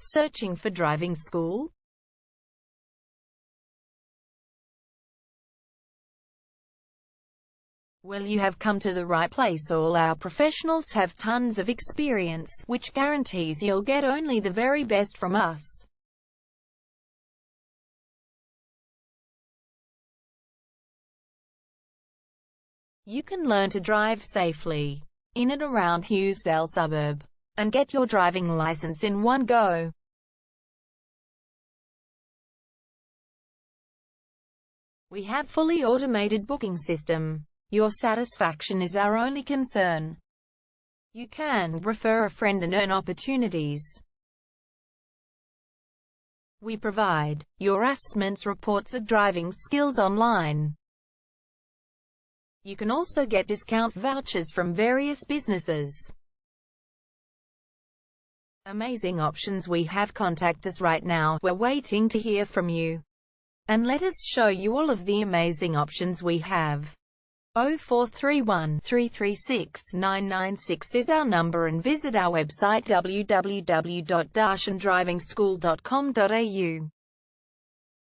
Searching for driving school? Well, you have come to the right place. All our professionals have tons of experience, which guarantees you'll get only the very best from us. You can learn to drive safely in and around Hughesdale suburb and get your driving license in one go. We have fully automated booking system. Your satisfaction is our only concern. You can refer a friend and earn opportunities. We provide your assessments reports of driving skills online. You can also get discount vouchers from various businesses. Amazing options we have. Contact us right now. We're waiting to hear from you. And let us show you all of the amazing options we have. 0431 336 996 is our number, and visit our website www.darshandrivingschool.com.au.